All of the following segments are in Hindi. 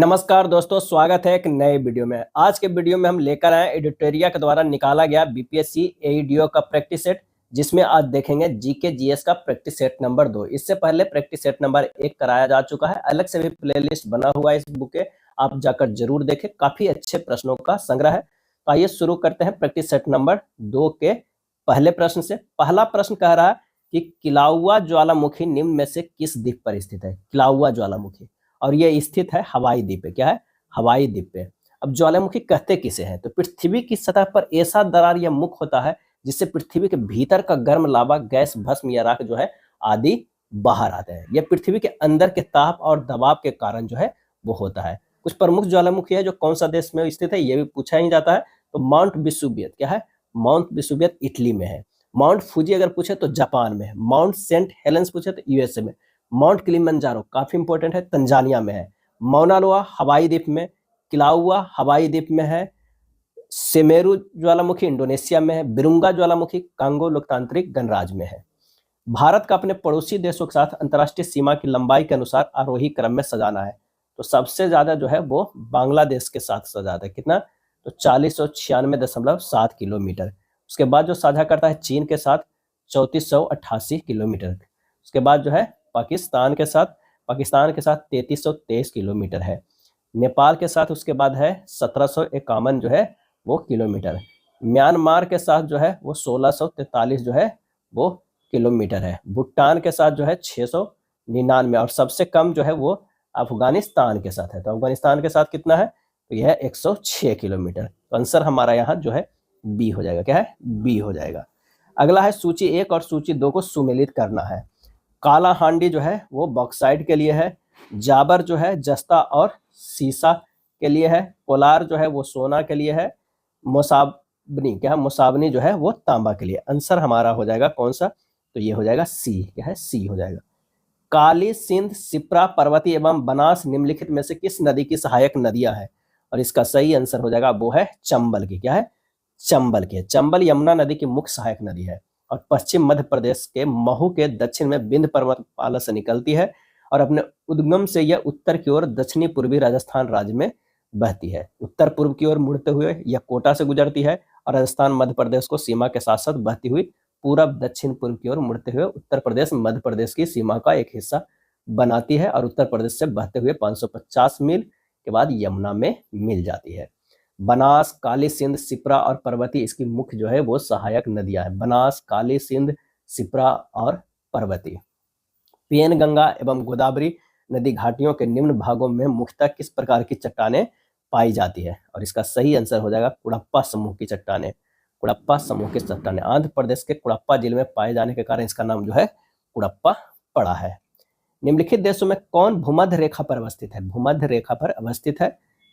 नमस्कार दोस्तों, स्वागत है एक नए वीडियो में। आज के वीडियो में हम लेकर आए एडिटोरिया के द्वारा निकाला गया बीपीएससी एईडीओ का प्रैक्टिस सेट, जिसमें आज देखेंगे जीके जीएस का प्रैक्टिस सेट नंबर 2। इससे पहले प्रैक्टिस सेट नंबर 1 कराया जा चुका है। अलग से भी प्लेलिस्ट बना हुआ है इस बुक के, आप जाकर जरूर देखें। काफी अच्छे प्रश्नों का संग्रह है। तो आइए शुरू करते हैं प्रैक्टिस सेट नंबर 2 के पहले प्रश्न से। पहला प्रश्न कह रहा है कि किलाउआ ज्वालामुखी निम्न में से किस द्वीप पर स्थित है। किलाउआ ज्वालामुखी, और ये स्थित है हवाई द्वीप पे। क्या है? हवाई द्वीप पे। अब ज्वालामुखी कहते किसे हैं? तो पृथ्वी की सतह पर ऐसा दरार या मुख होता है जिससे पृथ्वी के भीतर का गर्म लावा, गैस, भस्म या राख जो है आदि बाहर आते हैं। यह पृथ्वी के अंदर के ताप और दबाव के कारण जो है वो होता है। कुछ प्रमुख ज्वालामुखी है जो कौन सा देश में स्थित है ये भी पूछा ही जाता है। तो माउंट विसुवियस क्या है? माउंट विसुवियस इटली में है। माउंट फूजी अगर पूछे तो जापान में है। माउंट सेंट हेलेंस पूछे तो यूएसए में। माउंट किलिमंजारो काफी इंपॉर्टेंट है, तंजानिया में है। मौना लोआ हवाई द्वीप में। किलाउआ हवाई द्वीप में है। सेमेरू ज्वालामुखी इंडोनेशिया में है। बिरुंगा ज्वालामुखी कांगो लोकतांत्रिक गणराज्य में है। भारत का अपने पड़ोसी देशों के साथ अंतर्राष्ट्रीय सीमा की लंबाई के अनुसार आरोही क्रम में सजाना है। तो सबसे ज्यादा जो है वो बांग्लादेश के साथ सजाता है। कितना? तो 4096.7 किलोमीटर। उसके बाद जो साझा करता है चीन के साथ 3488 किलोमीटर। उसके बाद जो है पाकिस्तान के साथ 3323 किलोमीटर है। नेपाल के साथ उसके बाद है 1751 जो है वो किलोमीटर। म्यांमार के साथ जो है वो 1643 जो है वो किलोमीटर है। भूटान के साथ जो है 699, और सबसे कम जो है वो अफगानिस्तान के साथ है। तो अफगानिस्तान के साथ कितना है? तो यह है 106 किलोमीटर। तो आंसर हमारा यहाँ जो है बी हो जाएगा। क्या है? बी हो जाएगा। अगला है सूची 1 और सूची 2 को सुमेलित करना है। काला हांडी जो है वो बॉक्साइट के लिए है। जाबर जो है जस्ता और सीसा के लिए है। कोलार जो है वो सोना के लिए है। मोसाबनी क्या है? मोसाबनी जो है वो तांबा के लिए। आंसर हमारा हो जाएगा कौन सा? तो ये हो जाएगा सी। क्या है? सी हो जाएगा। काली, सिंध, सिप्रा, पर्वती एवं बनास निम्नलिखित में से किस नदी की सहायक नदियां हैं? और इसका सही आंसर हो जाएगा वो है चंबल की। क्या है? चंबल की। चंबल यमुना नदी की मुख्य सहायक नदी है और पश्चिम मध्य प्रदेश के महू के दक्षिण में विंध्य पर्वतमाला से निकलती है और अपने उद्गम से यह उत्तर की ओर दक्षिणी पूर्वी राजस्थान राज्य में बहती है। उत्तर पूर्व की ओर मुड़ते हुए यह कोटा से गुजरती है और राजस्थान मध्य प्रदेश को सीमा के साथ साथ बहती हुई पूरब दक्षिण पूर्व की ओर मुड़ते हुए उत्तर प्रदेश मध्य प्रदेश की सीमा का एक हिस्सा बनाती है और उत्तर प्रदेश से बहते हुए 550 मील के बाद यमुना में मिल जाती है। बनास, काली सिंध, सिप्रा और पर्वती इसकी मुख्य जो है वो सहायक नदियां हैं। बनास, काली सिंध, सिप्रा और पर्वती। पेन गंगा एवं गोदावरी नदी घाटियों के निम्न भागों में मुख्यतः किस प्रकार की चट्टानें पाई जाती है? और इसका सही आंसर हो जाएगा कुड़प्पा समूह की चट्टानें। कुड़प्पा समूह की चट्टानें आंध्र प्रदेश के कुड़प्पा जिले में पाए जाने के कारण इसका नाम जो है कुड़प्पा पड़ा है। निम्नलिखित देशों में कौन भूमध्य रेखा पर अवस्थित है? भूमध्य रेखा पर अवस्थित है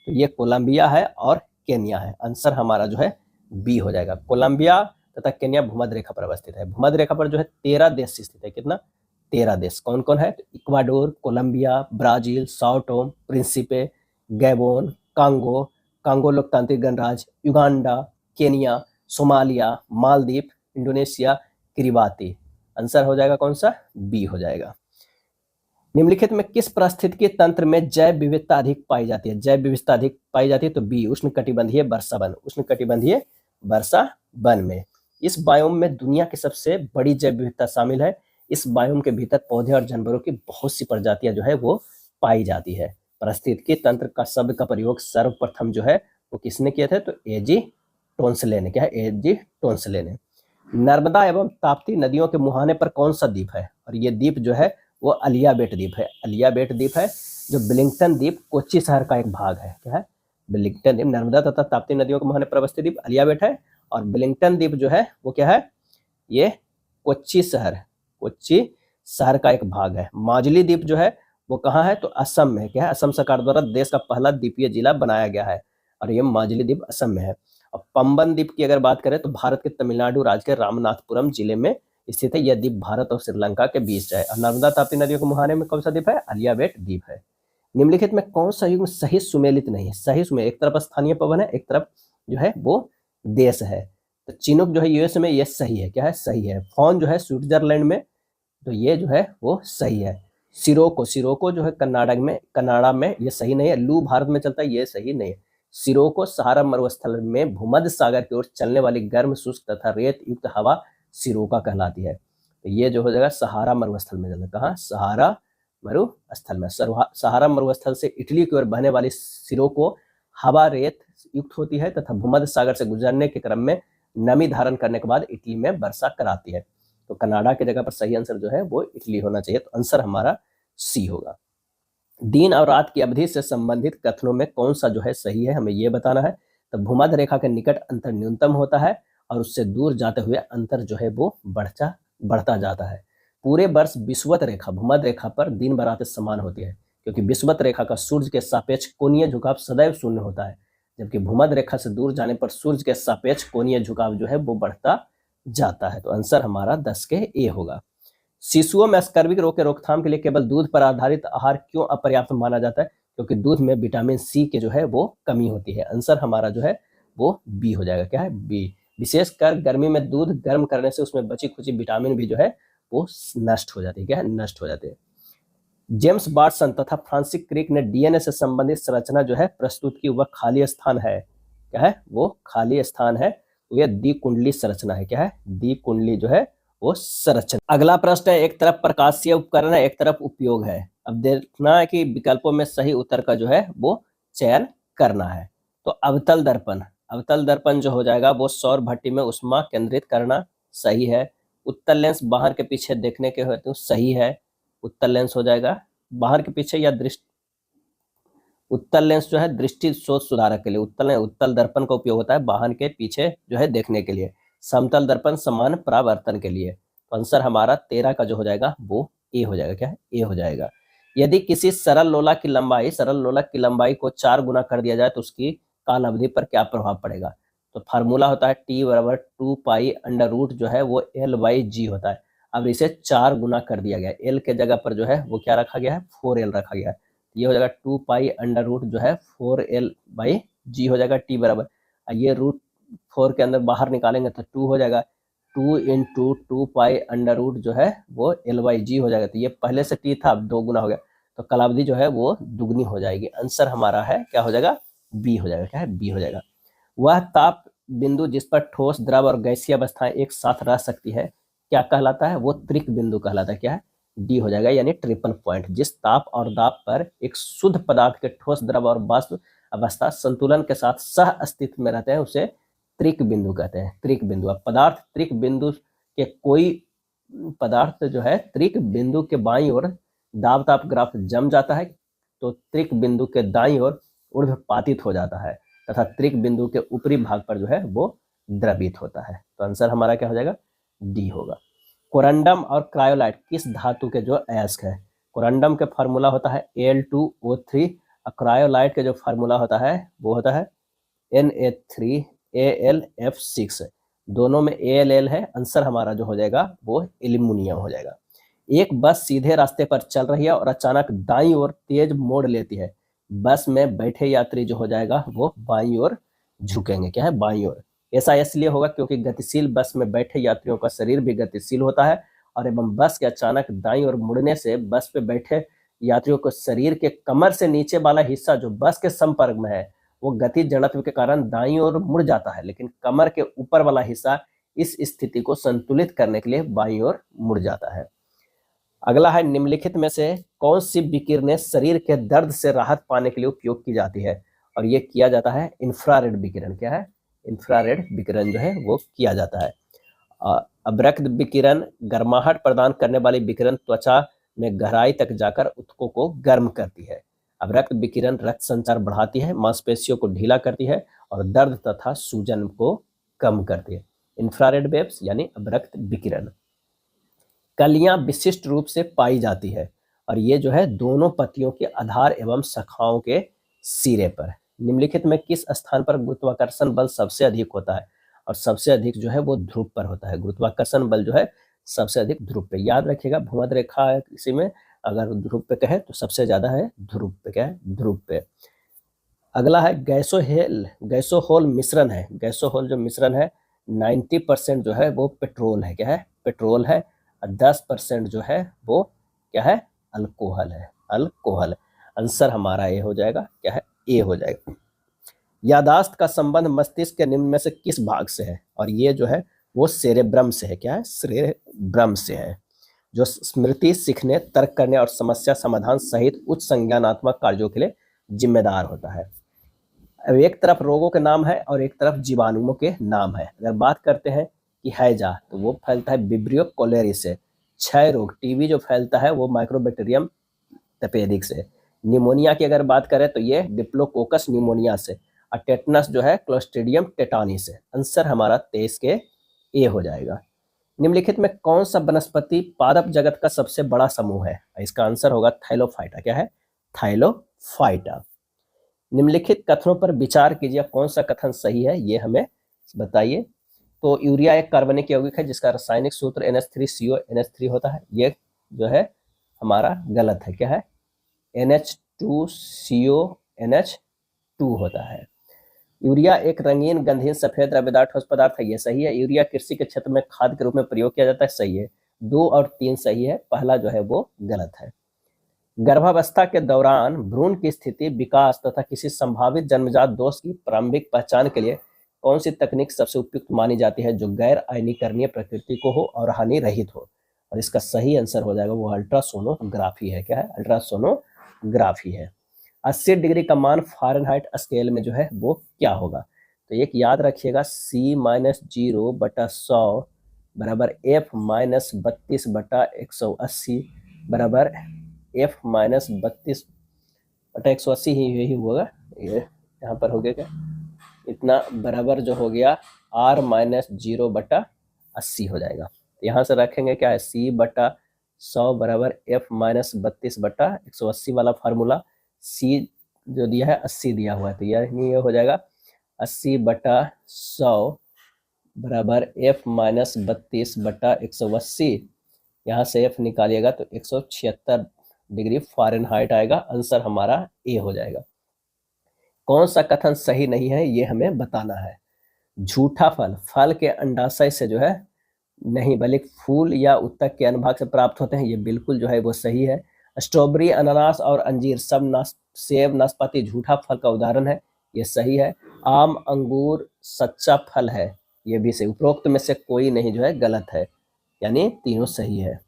तो ये कोलंबिया है और केन्या है। आंसर हमारा जो है बी हो जाएगा। कोलंबिया तथा केन्या भूमध्य रेखा पर अवस्थित है। भूमध्य रेखा पर जो है 13 देश स्थित है। कितना? 13 देश। कौन कौन है? तो Ecuador, Colombia, Brazil, Sao Tome, Principe, Gabon, Congo, Congo लोकतांत्रिक गणराज्य, Uganda, Kenya, Somalia, Maldives, Indonesia, Kiribati. Answer हो जाएगा कौन सा? बी हो जाएगा। निम्नलिखित में किस पारिस्थितिकी तंत्र में जैव विविधता अधिक पाई जाती है? जैव विविधता अधिक पाई जाती है तो बी, उष्णकटिबंधीय वर्षा वन। उष्णकटिबंधीय वर्षा वन में इस बायोम में दुनिया की सबसे बड़ी जैव विविधता शामिल है। इस बायोम के भीतर पौधे और जानवरों की बहुत सी प्रजातियां जो है वो पाई जाती है। पारिस्थितिकी तंत्र का शब्द का प्रयोग सर्वप्रथम जो है वो किसने किया था? तो एजी टोंसले ने। क्या है? एजी टोंसले ने। नर्मदा एवं ताप्ती नदियों के मुहाने पर कौन सा द्वीप है? और ये द्वीप जो है वो अलियाबेट द्वीप है। अलियाबेट द्वीप है जो वेलिंगटन द्वीप कोच्चि शहर का एक भाग है। क्या है? वेलिंगटन द्वीप नर्मदा तथा ताप्ती नदियों के मुहाने पर अवस्थित द्वीप अलियाबेट है और वेलिंगटन द्वीप जो है वो क्या है? ये कोच्चि शहर का एक भाग है। माजुली द्वीप जो है वो कहाँ है? तो असम में। क्या है? असम सरकार द्वारा देश का पहला द्वीपीय जिला बनाया गया है और ये माजुली द्वीप असम में है। और पंबन द्वीप की अगर बात करें तो भारत के तमिलनाडु राज्य के रामनाथपुरम जिले में स्थित है। यह द्वीप भारत और श्रीलंका के बीच है। और नर्मदा ताप्ती नदियों के मुहाने में कौन सा द्वीप है? अलियाबेट द्वीप है। निम्नलिखित में कौन सा युग्म सही सुमेलित नहीं है? सही सुमेलित, एक तरफ स्थानीय पवन है, एक तरफ जो है वो देश है। तो चिनुक जो है यूएस में, ये सही है। क्या है? सही है। फॉन जो है स्विट्जरलैंड में, तो ये जो है वो सही है। सिरोको जो है कन्नाडा में ये सही नहीं है। लू भारत में चलता है, ये सही नहीं है। सिरोको सहारा मरुस्थल में भूमध्य सागर की ओर चलने वाली गर्म शुष्क तथा रेत युक्त हवा सिरोका कहलाती है। तो ये जो हो जाएगा सहारा मरुस्थल में चलता है। कहाँ? सहारा मरुस्थल में। सहारा मरुस्थल से इटली की ओर बहने वाली सिरोको हवा रेत युक्त होती है तथा भूमध्य सागर से गुजरने के क्रम में नमी धारण करने के बाद इटली में वर्षा कराती है। तो कनाडा की जगह पर सही आंसर जो है वो इटली होना चाहिए। तो आंसर हमारा सी होगा। दिन और रात की अवधि से संबंधित कथनों में कौन सा जो है सही है, हमें यह बताना है। तो भूमध्य रेखा के निकट अंतर न्यूनतम होता है और उससे दूर जाते हुए अंतर जो है वो बढ़ता जाता है। पूरे वर्ष विषुवत रेखा भूमध्य रेखा पर दिन व रात समान होती है, क्योंकि विषुवत रेखा का सूर्य के सापेक्ष कोणीय झुकाव सदैव शून्य होता है, जबकि भूमध्य रेखा से दूर जाने पर सूर्य के सापेक्ष कोणीय झुकाव जो है वो बढ़ता जाता है। तो आंसर हमारा 10 के ए होगा। शिशुओं में स्कर्विक रोग के रोकथाम के लिए केवल दूध पर आधारित आहार क्यों अपर्याप्त माना जाता है? क्योंकि दूध में विटामिन सी के जो है वो कमी होती है। आंसर हमारा जो है वो बी हो जाएगा। क्या है? बी। विशेषकर गर्मी में दूध गर्म करने से उसमें बची खुची विटामिन भी जो है वो नष्ट हो जाती है। क्या है? नष्ट हो जाती है। जेम्स वाटसन तथा फ्रांसिस क्रिक ने डीएनए से संबंधित संरचना जो है प्रस्तुत की, वह खाली स्थान है। क्या है? वो खाली स्थान है। यह द्विकुंडली संरचना है। क्या है? द्विकुंडली जो है वो संरचना। अगला प्रश्न है, एक तरफ प्रकाशीय उपकरण है, एक तरफ उपयोग है। अब देखना है कि विकल्पों में सही उत्तर का जो है वो चयन करना है। तो अवतल दर्पण जो हो जाएगा वो सौर भट्टी में उष्मा केंद्रित करना सही है। उत्तल लेंस बाहर के पीछे देखने के हेतु सही है। उत्तल लेंस हो जाएगा बाहर के पीछे या उत्तल लेंस जो है दृष्टि शोध सुधारक के लिए। उत्तल दर्पण का उपयोग होता है बाहर के पीछे जो है देखने के लिए। समतल दर्पण समान परावर्तन के लिए। तो आंसर हमारा 13 का जो हो जाएगा वो ए हो जाएगा। क्या है? ए हो जाएगा। यदि किसी सरल लोलक की लंबाई को 4 गुना कर दिया जाए तो उसकी काल अवधि पर क्या प्रभाव पड़ेगा? तो फार्मूला होता है टी बराबर 2 पाई अंडर रूट जो है वो एल बाई जी होता है। अब इसे 4 गुना कर दिया गया। एल के जगह पर जो है वो क्या रखा गया है? 4L रखा गया है। ये हो जाएगा 2 पाई अंडर रूट जो है 4L बाई जी हो जाएगा। टी बराबर ये रूट 4 के अंदर बाहर निकालेंगे तो 2 हो जाएगा। 2 इंटू 2 पाई अंडर रूट जो है वो एल बाई जी हो जाएगा। तो ये पहले से टी था, अब 2 गुना हो गया, तो कालावधि जो है वो दुगनी हो जाएगी। आंसर हमारा है क्या हो जाएगा? बी हो जाएगा। क्या है? बी हो जाएगा। वह ताप बिंदु जिस पर ठोस, द्रव और गैसीय अवस्थाएं एक साथ रह सकती है क्या कहलाता है? वो त्रिक बिंदु कहलाता है। क्या है? डी हो जाएगा, यानी ट्रिपल पॉइंट। जिस ताप और दाब पर एक शुद्ध पदार्थ के ठोस, द्रव और वाष्प अवस्था संतुलन के साथ सह अस्तित्व में रहते हैं उसे त्रिक बिंदु कहते हैं। त्रिक बिंदु। अब पदार्थ त्रिक बिंदु के कोई पदार्थ जो है त्रिक बिंदु के बाईं ओर दाब ताप ग्राफ जम जाता है तो त्रिक बिंदु के दाईं ओर ऊर्ध्वपातित हो जाता है तथा त्रिक बिंदु के ऊपरी भाग पर जो है वो द्रवित होता है। तो आंसर हमारा क्या हो जाएगा? डी होगा। कोरंडम और क्रायोलाइट किस धातु के जो अयस्क है? कोरंडम के फार्मूला होता है Al2O3 और क्रायोलाइट के जो फार्मूला होता है वो होता है Na3AlF6। दोनों में Al है। आंसर हमारा जो हो जाएगा वो एल्युमिनियम हो जाएगा। एक बस सीधे रास्ते पर चल रही है और अचानक दाईं ओर तेज मोड़ लेती है। बस में बैठे यात्री जो हो जाएगा वो बाईं ओर झुकेंगे। क्या है? बाईं ओर। ऐसा इसलिए होगा क्योंकि गतिशील बस में बैठे यात्रियों का शरीर भी गतिशील होता है और एवं बस के अचानक दाईं ओर मुड़ने से बस पे बैठे यात्रियों को शरीर के कमर से नीचे वाला हिस्सा जो बस के संपर्क में है वो गति जड़त्व के कारण दाईं ओर मुड़ जाता है, लेकिन कमर के ऊपर वाला हिस्सा इस स्थिति को संतुलित करने के लिए बाईं ओर मुड़ जाता है। अगला है, निम्नलिखित में से कौन सी विकिरणें शरीर के दर्द से राहत पाने के लिए उपयोग की जाती है? और ये किया जाता है इंफ्रारेड विकिरण। क्या है? इंफ्रारेड विकिरण जो है वो किया जाता है। अवरक्त विकिरण गर्माहट प्रदान करने वाली विकिरण त्वचा में गहराई तक जाकर ऊतकों को गर्म करती है। अवरक्त विकिरण रक्त संचार बढ़ाती है, मांसपेशियों को ढीला करती है और दर्द तथा सूजन को कम करती है। इंफ्रारेड वेव्स यानी अवरक्त विकिरण। कलियां विशिष्ट रूप से पाई जाती है और ये जो है दोनों पत्तियों के आधार एवं शाखाओं के सिरे पर। निम्नलिखित में किस स्थान पर गुरुत्वाकर्षण बल सबसे अधिक होता है? और सबसे अधिक जो है वो ध्रुव पर होता है। गुरुत्वाकर्षण बल जो है सबसे अधिक ध्रुव पे। याद रखिएगा, भूमध्य रेखा इसी में अगर ध्रुव पे कहे तो सबसे ज्यादा है ध्रुव पे। क्या है? ध्रुव पे। अगला है, गैसोहोल मिश्रण है। गैसोहोल जो मिश्रण है 90% जो है वो पेट्रोल है। क्या है? पेट्रोल है। और 10% जो है वो क्या है? अल्कोहल है, अल्कोहल। आंसर हमारा ए हो जाएगा, क्या है, ए हो जाएगा। यादाश्त का संबंध मस्तिष्क के निम्न में से किस भाग से है, और ये जो है वो सेरेब्रम से है, क्या है, सेरेब्रम से है, जो स्मृति, सीखने, तर्क करने और समस्या समाधान सहित उच्च संज्ञानात्मक कार्यों के लिए जिम्मेदार होता है। अब एक तरफ रोगों के नाम है और एक तरफ जीवाणुओं के नाम है। अगर बात करते हैं कि हैजा, तो वो फैलता है विब्रियो कोलेरी से। क्षय रोग, टीबी जो फैलता है वो माइक्रोबैक्टीरियम तपेदिक से। निमोनिया की अगर बात करें तो ये डिप्लोकोकस निमोनिया से। और टेटनस जो है क्लोस्ट्रीडियम टेटानी से। आंसर हमारा 23 के ए हो जाएगा। निम्नलिखित में कौन सा वनस्पति पादप जगत का सबसे बड़ा समूह है? इसका आंसर होगा थाइलोफाइटा। क्या है? थाइलोफाइटा। निम्नलिखित कथनों पर विचार कीजिए, कौन सा कथन सही है ये हमें बताइए। तो यूरिया एक कार्बनिक यौगिक है जिसका रासायनिक सूत्र NH3CO NH3 होता है। ये जो है हमारा गलत है। क्या है? NH2CONH2 होता है। यूरिया एक रंगीन, गंधहीन, सफेद रवेदार ठोस पदार्थ है। ये सही है। यूरिया कृषि के क्षेत्र में खाद के रूप में प्रयोग किया जाता है। सही है। 2 और 3 सही है, पहला जो है वो गलत है। गर्भावस्था के दौरान भ्रूण की स्थिति, विकास तथा किसी संभावित जन्मजात दोष की प्रारंभिक पहचान के लिए कौन सी तकनीक सबसे उपयुक्त मानी जाती है, जो गैर आयनीकरणीय प्रकृति को हो और हानि रहित हो? और इसका सही आंसर हो जाएगा वो अल्ट्रासोनोग्राफी है। क्या है? अल्ट्रासोनोग्राफी है। 80 डिग्री का मान फ़ारेनहाइट स्केल में जो है वो क्या होगा? तो एक याद रखिएगा, C-0/100 बराबर F-32/180 बराबर F-32/180 ही यही होगा। ये यहाँ पर हो गया क्या, इतना बराबर जो हो गया R-0/80 हो जाएगा। यहाँ से रखेंगे क्या है, C/100 बराबर F-32/180 वाला फार्मूला। C जो दिया है 80 दिया हुआ है, तो ये हो जाएगा 80/100 बराबर F-32/180। यहाँ से F निकालिएगा तो 176 डिग्री फ़ारेनहाइट आएगा। आंसर हमारा ए हो जाएगा। कौन सा कथन सही नहीं है ये हमें बताना है। झूठा फल, फल के अंडाशय से जो है नहीं बल्कि फूल या उत्तक के अनुभाग से प्राप्त होते हैं, ये बिल्कुल जो है वो सही है। स्ट्रॉबेरी, अनानास और अंजीर सब सेब, नाशपाती झूठा फल का उदाहरण है, ये सही है। आम, अंगूर सच्चा फल है, ये भी सही। उपरोक्त में से कोई नहीं जो है गलत है, यानी तीनों सही है।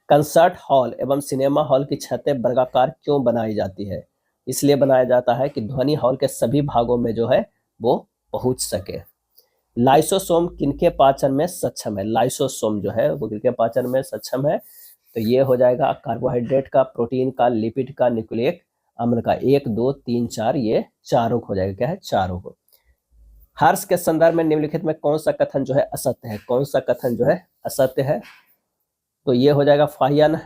कंसर्ट हॉल एवं सिनेमा हॉल की छतें वर्गाकार क्यों बनाई जाती है? इसलिए बनाया जाता है कि ध्वनि हॉल के सभी भागों में जो है वो पहुंच सके। लाइसोसोम किनके पाचन में सक्षम है? लाइसोसोम जो है वो किनके पाचन में सक्षम है? तो ये हो जाएगा कार्बोहाइड्रेट का, प्रोटीन का, लिपिड का, न्यूक्लिक अम्ल का। 1 2 3 4 ये चारों हो जाएगा। क्या है? चारों को। हर्ष के संदर्भ में निम्नलिखित में कौन सा कथन जो है असत्य है? कौन सा कथन जो है असत्य है? तो ये हो जाएगा फाहियान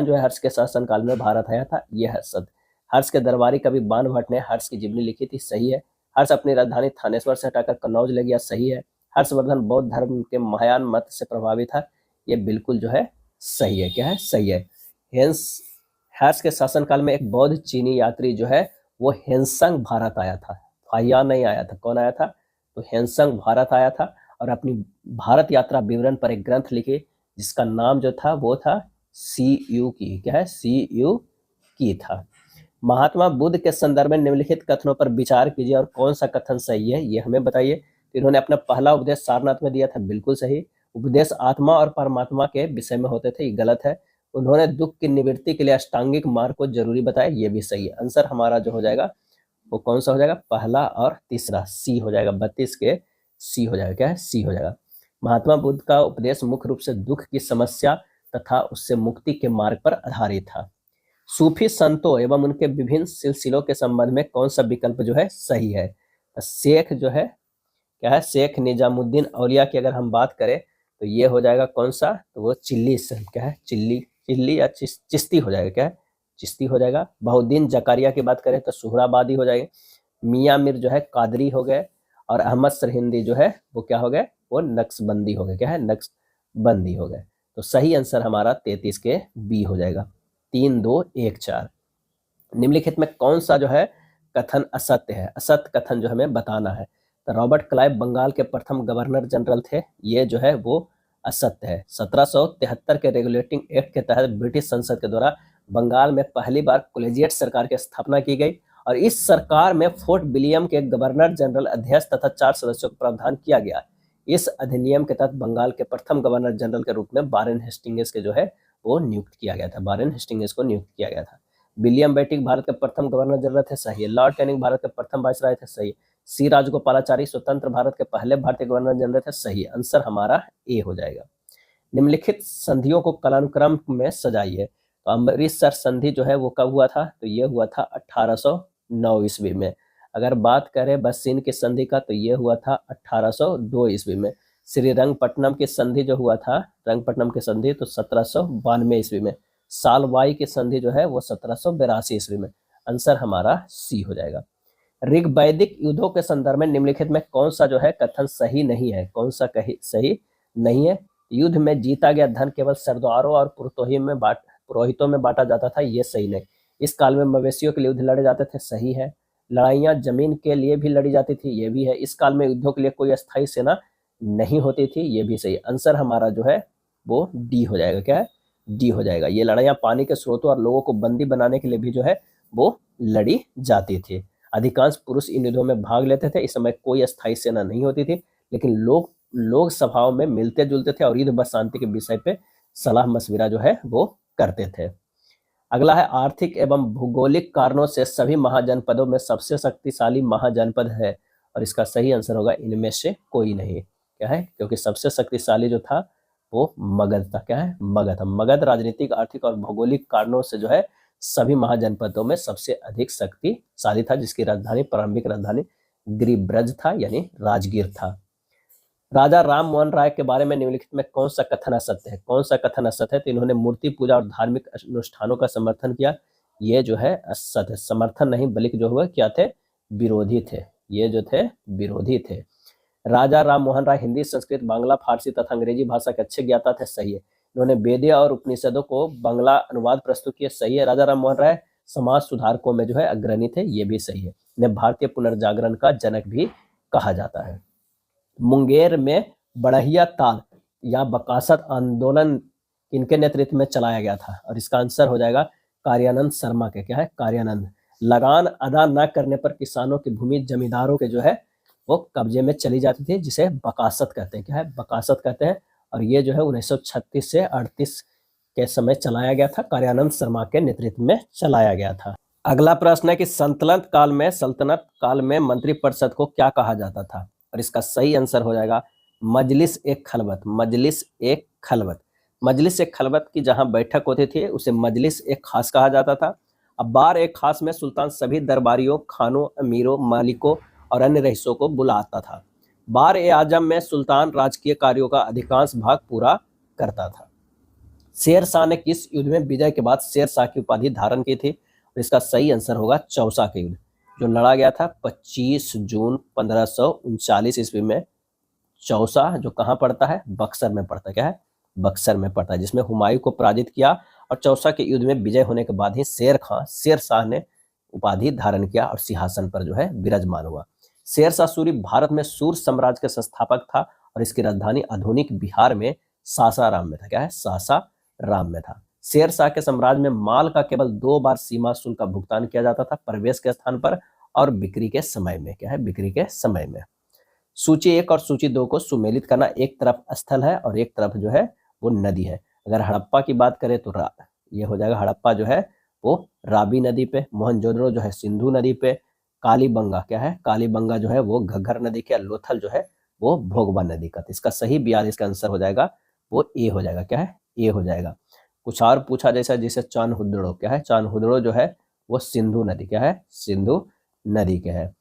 जो है हर्ष के शासन काल में भारत आया था, ये है सत्य। हर्ष के दरबारी कवि बाण भट्ट ने हर्ष की जीवनी लिखी थी, सही है। हर्ष अपनी राजधानी थानेश्वर से हटाकर कन्नौज ले गया, सही है। हर्षवर्धन बौद्ध धर्म के महायान मत से प्रभावित था, ये बिल्कुल जो है सही है। क्या है? सही है। हर्ष के शासनकाल में एक बौद्ध चीनी यात्री जो है वो हेनसंग भारत आया था, फाहियान नहीं आया था। कौन आया था? तो हेनसंग भारत आया था और अपनी भारत यात्रा विवरण पर एक ग्रंथ लिखे जिसका नाम जो था वो था CU की। क्या है? CU की था। महात्मा बुद्ध के संदर्भ में निम्नलिखित कथनों पर विचार कीजिए और कौन सा कथन सही है ये हमें बताइए। इन्होंने अपना पहला उपदेश सारनाथ में दिया था, बिल्कुल सही। उपदेश आत्मा और परमात्मा के विषय में होते थे, ये गलत है। उन्होंने दुख की निवृत्ति के लिए अष्टांगिक मार्ग को जरूरी बताया, ये भी सही है। आंसर हमारा जो हो जाएगा वो कौन सा हो जाएगा? पहला और तीसरा, C हो जाएगा। 32 के C हो जाएगा। क्या है? C हो जाएगा। महात्मा बुद्ध का उपदेश मुख्य रूप से दुख की समस्या तथा उससे मुक्ति के मार्ग पर आधारित था। सूफी संतों एवं उनके विभिन्न सिलसिलों के संबंध में कौन सा विकल्प जो है सही है? शेख जो है, क्या है? शेख निजामुद्दीन औलिया की अगर हम बात करें तो ये हो जाएगा कौन सा? तो वो चिल्ली से, क्या है? चिल्ली या चिश्ती हो जाएगा। क्या है? चिश्ती हो जाएगा। बहुद्दीन जकारिया की बात करें तो सुहराबादी हो जाएंगे। मियाँ मीर जो है कादरी हो गए और अहमद सरहिंदी जो है वो क्या हो गए? वो नक्शबंदी हो गए। क्या है? नक्शबंदी हो गए। तो सही आंसर हमारा 33 के B हो जाएगा। 3 2 1 4। निम्नलिखित में कौन सा जो है कथन असत्य है? असत्य कथन जो हमें बताना है। तो रॉबर्ट क्लाइव बंगाल के प्रथम गवर्नर जनरल थे, ये जो है वो असत्य है। 1773 के रेगुलेटिंग एक्ट के तहत ब्रिटिश संसद के द्वारा बंगाल में पहली बार कॉलेजिएट सरकार की स्थापना की गई और इस सरकार में फोर्ट विलियम के गवर्नर जनरल अध्यक्ष तथा 4 सदस्यों का प्रावधान किया गया। इस अधिनियम के तहत बंगाल के प्रथम गवर्नर जनरल के रूप में वारेन हेस्टिंग्स के जो है वो नियुक्त किया गया था। वारेन हेस्टिंग्स को नियुक्त किया गया था। विलियम बेंटिक भारत के प्रथम गवर्नर जनरल थे, सही है। लॉर्ड कैनिंग भारत के प्रथम वायसराय थे, सही। सी राजगोपालाचारी स्वतंत्र भारत के पहले भारतीय गवर्नर जनरल थे, सही। आंसर हमारा ए हो जाएगा। निम्नलिखित संधियों को कालानुक्रम में सजाइए। तो अमृतसर संधि जो है वो कब हुआ था? तो ये हुआ था 1809 ईस्वी में। अगर बात करें बस्सीन की संधि का तो ये हुआ था 1802 ईस्वी में। श्रीरंगपट्टनम की संधि जो हुआ था, रंगपट्टनम की संधि, तो 1792 ईस्वी में। सालवाई की संधि जो है वो 1782 ईस्वी में। आंसर हमारा सी हो जाएगा। ऋग्वैदिक युद्धों के संदर्भ में निम्नलिखित में कौन सा जो है कथन सही नहीं है? कौन सा सही नहीं है? युद्ध में जीता गया धन केवल सरदारों और पुरोहितों में बांटा जाता था, ये सही नहीं। इस काल में मवेशियों के लिए युद्ध लड़े जाते थे, सही है। लड़ाइयाँ जमीन के लिए भी लड़ी जाती थी, ये भी है। इस काल में युद्धों के लिए कोई अस्थायी सेना नहीं होती थी, ये भी सही। आंसर हमारा जो है वो डी हो जाएगा। क्या है? डी हो जाएगा। ये लड़ाइयाँ पानी के स्रोतों और लोगों को बंदी बनाने के लिए भी जो है वो लड़ी जाती थी। अधिकांश पुरुष इन युद्धों में भाग लेते थे। इस समय कोई अस्थायी सेना नहीं होती थी, लेकिन लोग सभाओं में मिलते जुलते थे और युद्ध व शांति के विषय पे सलाह मशविरा जो है वो करते थे। अगला है आर्थिक एवं भौगोलिक कारणों से सभी महाजनपदों में सबसे शक्तिशाली महाजनपद है, और इसका सही आंसर होगा इनमें से कोई नहीं। क्या है? क्योंकि सबसे शक्तिशाली जो था वो मगध था। क्या है? मगध था। मगध राजनीतिक, आर्थिक और भौगोलिक कारणों से जो है सभी महाजनपदों में सबसे अधिक शक्तिशाली था, जिसकी राजधानी, प्रारंभिक राजधानी गिरिब्रज था, यानी राजगीर था। राजा राम मोहन राय के बारे में निम्नलिखित में कौन सा कथन असत्य है? कौन सा कथन असत्य है? तो इन्होंने मूर्ति पूजा और धार्मिक अनुष्ठानों का समर्थन किया, ये जो है असत्य है। समर्थन नहीं बल्कि जो हुआ क्या थे? विरोधी थे। ये जो थे विरोधी थे। राजा राम मोहन राय हिंदी, संस्कृत, बांग्ला, फारसी तथा अंग्रेजी भाषा के अच्छे ज्ञाता थे, सही है। इन्होंने वेदों और उपनिषदों को बांग्ला अनुवाद प्रस्तुत किया, सही है। राजा राम मोहन राय समाज सुधारकों में जो है अग्रणी थे, ये भी सही है। इन्हें भारतीय पुनर्जागरण का जनक भी कहा जाता है। मुंगेर में बढ़िया ताल या बकासत आंदोलन किनके नेतृत्व में चलाया गया था? और इसका आंसर हो जाएगा कार्यानंद शर्मा के। क्या है? कार्यानंद। लगान अदा न करने पर किसानों की भूमि जमींदारों के जो है वो कब्जे में चली जाती थी, जिसे बकासत कहते हैं। क्या है? बकासत कहते हैं। और ये जो है 1936 से 38 के समय चलाया गया था, कार्यानंद शर्मा के नेतृत्व में चलाया गया था। अगला प्रश्न है कि सल्तनत काल में मंत्रिपरिषद को क्या कहा जाता था? और इसका सही आंसर हो जाएगा मजलिस ए खलवत। मजलिस ए खलवत। मजलिस ए खलवत की जहां बैठक होती थी उसे मजलिस ए खास कहा जाता था। अब बार ए खास में सुल्तान सभी दरबारियों, खानों, अमीरों, मालिकों और अन्य रईसों को बुलाता था। बार ए आजम में सुल्तान राजकीय कार्यों का अधिकांश भाग पूरा करता था। शेर शाह ने किस युद्ध में विजय के बाद शेर शाह की उपाधि धारण की थी? और इसका सही आंसर होगा चौसा के युद्ध, जो लड़ा गया था 25 जून 1539 ईस्वी में। चौसा जो कहाँ पड़ता है? बक्सर में पड़ता है। क्या है? बक्सर में पड़ता है, जिसमें हुमायूं को पराजित किया। और चौसा के युद्ध में विजय होने के बाद ही शेर शाह ने उपाधि धारण किया और सिंहासन पर जो है विराजमान हुआ। शेर शाह सूरी भारत में सूर साम्राज्य के संस्थापक था और इसकी राजधानी आधुनिक बिहार में सासाराम में था। क्या है? सासाराम में था। शेर शाह के साम्राज्य में माल का केवल 2 बार सीमा शुल्क का भुगतान किया जाता था, प्रवेश के स्थान पर और बिक्री के समय में। क्या है? बिक्री के समय में। सूची 1 और सूची 2 को सुमेलित करना। एक तरफ स्थल है और एक तरफ जो है वो नदी है। अगर हड़प्पा की बात करें तो ये हो जाएगा, हड़प्पा जो है वो रावी नदी पे, मोहनजोदड़ो जो है सिंधु नदी पे, कालीबंगा क्या है? कालीबंगा जो है वो घग्गर नदी के, लोथल जो है वो भोगवा नदी का। इसका सही 42 का आंसर हो जाएगा वो ए हो जाएगा। क्या है? ए हो जाएगा। कुछ और पूछा जैसे चानहुदड़ो। क्या है? चानहुदड़ो जो है वो सिंधु नदी, क्या है? सिंधु नदी के है।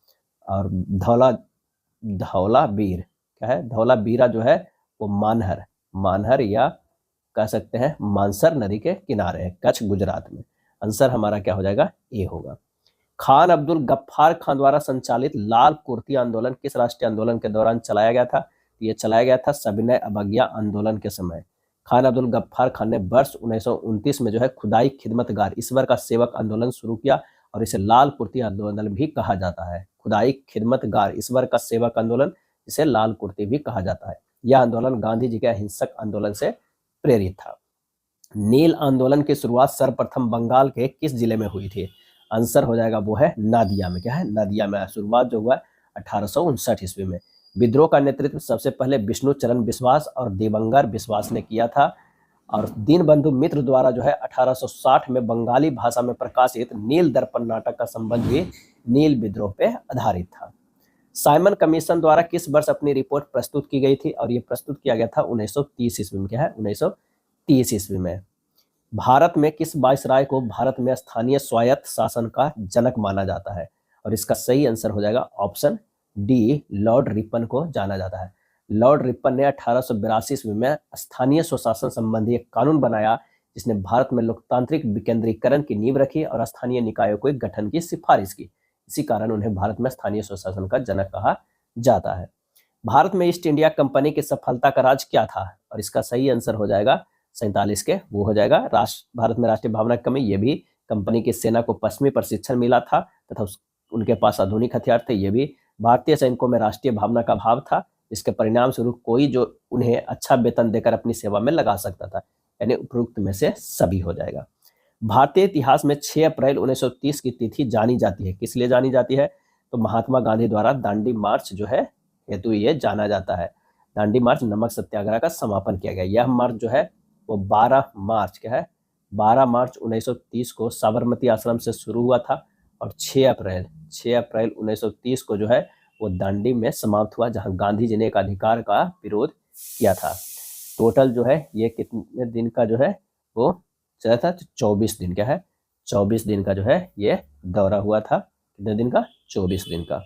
और धौलावीर क्या है? धौलावीरा जो है वो मानहर या कह सकते हैं मानसर नदी के किनारे है, कच्छ, गुजरात में। आंसर हमारा क्या हो जाएगा? ए होगा। खान अब्दुल गफ्फार खान द्वारा संचालित लाल कुर्ती आंदोलन किस राष्ट्रीय आंदोलन के दौरान चलाया गया था? ये चलाया गया था सविनय अवज्ञा आंदोलन के समय। खान अब्दुल गफ्फार खान ने वर्ष 1929 में जो है खुदाई खिदमतगार ईश्वर का सेवक आंदोलन शुरू किया और इसे लाल कुर्ती आंदोलन भी कहा जाता है। खुदाई खिदमतगार ईश्वर का सेवक आंदोलन, इसे लाल कुर्ती भी कहा जाता है। यह आंदोलन गांधी जी के अहिंसक आंदोलन से प्रेरित था। नील आंदोलन की शुरुआत सर्वप्रथम बंगाल के किस जिले में हुई थी? आंसर हो जाएगा वो है नादिया में। क्या है? नादिया में शुरुआत जो हुआ 1859 ईस्वी में। विद्रोह का नेतृत्व सबसे पहले विष्णु चरण विश्वास और दिवंगर विश्वास ने किया था और दीनबंधु मित्र द्वारा जो है 1860 में बंगाली भाषा में प्रकाशित नील दर्पण नाटक का संबंध भी नील विद्रोह पे आधारित था। साइमन कमीशन द्वारा किस वर्ष अपनी रिपोर्ट प्रस्तुत की गई थी? और ये प्रस्तुत किया गया था 1930 ईस्वी में। क्या है? 1930 ईस्वी में। भारत में किस वायसराय को भारत में स्थानीय स्वायत्त शासन का जनक माना जाता है? और इसका सही आंसर हो जाएगा ऑप्शन डी, लॉर्ड रिपन को जाना जाता है। लॉर्ड रिपन ने 1882 ईस्वी में स्थानीय स्वशासन संबंधी एक कानून बनाया जिसने भारत में लोकतांत्रिक विकेंद्रीकरण की नींव रखी और स्थानीय निकायों को एक गठन की सिफारिश की। इसी कारण उन्हें भारत में स्थानीय स्वशासन का जनक कहा जाता है। भारत में ईस्ट इंडिया कंपनी की सफलता का राज क्या था? और इसका सही आंसर हो जाएगा 47 के, वो हो जाएगा भारत में राष्ट्रीय भावना की कमी। ये भी कंपनी की सेना को पश्चिमी प्रशिक्षण मिला था तथा उनके पास आधुनिक हथियार थे। ये भी भारतीय सैनिकों में राष्ट्रीय भावना का अभाव था, जिसके परिणाम स्वरूप कोई जो उन्हें अच्छा वेतन देकर अपनी सेवा में लगा सकता था। यानी उपरोक्त में से सभी हो जाएगा। भारतीय इतिहास में 6 अप्रैल 1930 की तिथि जानी जाती है। किस लिए जानी जाती है? तो महात्मा गांधी द्वारा दांडी मार्च जो है हेतु ये जाना जाता है। दांडी मार्च नमक सत्याग्रह का समापन किया गया। यह मार्च जो है वो 12 मार्च क्या है 12 मार्च 1930 को साबरमती आश्रम से शुरू हुआ था और 6 अप्रैल 1930 को जो है वो दांडी में समाप्त हुआ, जहां गांधी जी ने एक अधिकार का विरोध किया था। टोटल जो है ये कितने दिन का जो है वो चला था? 24 दिन। क्या है? 24 दिन का जो है ये दौरा हुआ था। कितने दिन का? 24 दिन का।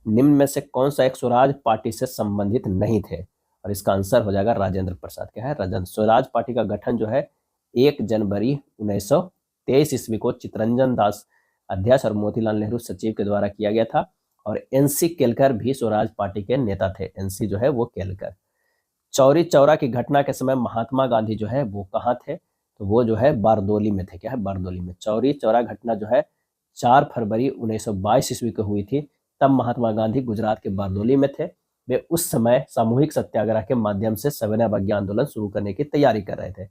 निम्न में से कौन सा एक स्वराज पार्टी से संबंधित नहीं थे? और इसका आंसर हो जाएगा राजेंद्र प्रसाद। क्या है? राजेंद्र। स्वराज पार्टी का गठन जो है 1 जनवरी 1923 ईस्वी को चित्तरंजन दास अध्यक्ष और मोतीलाल नेहरू सचिव के द्वारा किया गया था और एनसी केलकर भी स्वराज पार्टी के नेता थे। एनसी जो है वो केलकर। चौरी चौरा की घटना के समय महात्मा गांधी जो है वो कहाँ थे? तो वो जो है बारदोली में थे। क्या है? बारदोली में। चौरी चौरा घटना जो है 4 फरवरी 1922 ईस्वी को हुई थी। तब महात्मा गांधी गुजरात के बारदोली में थे। वे उस समय सामूहिक सत्याग्रह के माध्यम से सविनय अवज्ञा आंदोलन शुरू करने की तैयारी कर रहे थे।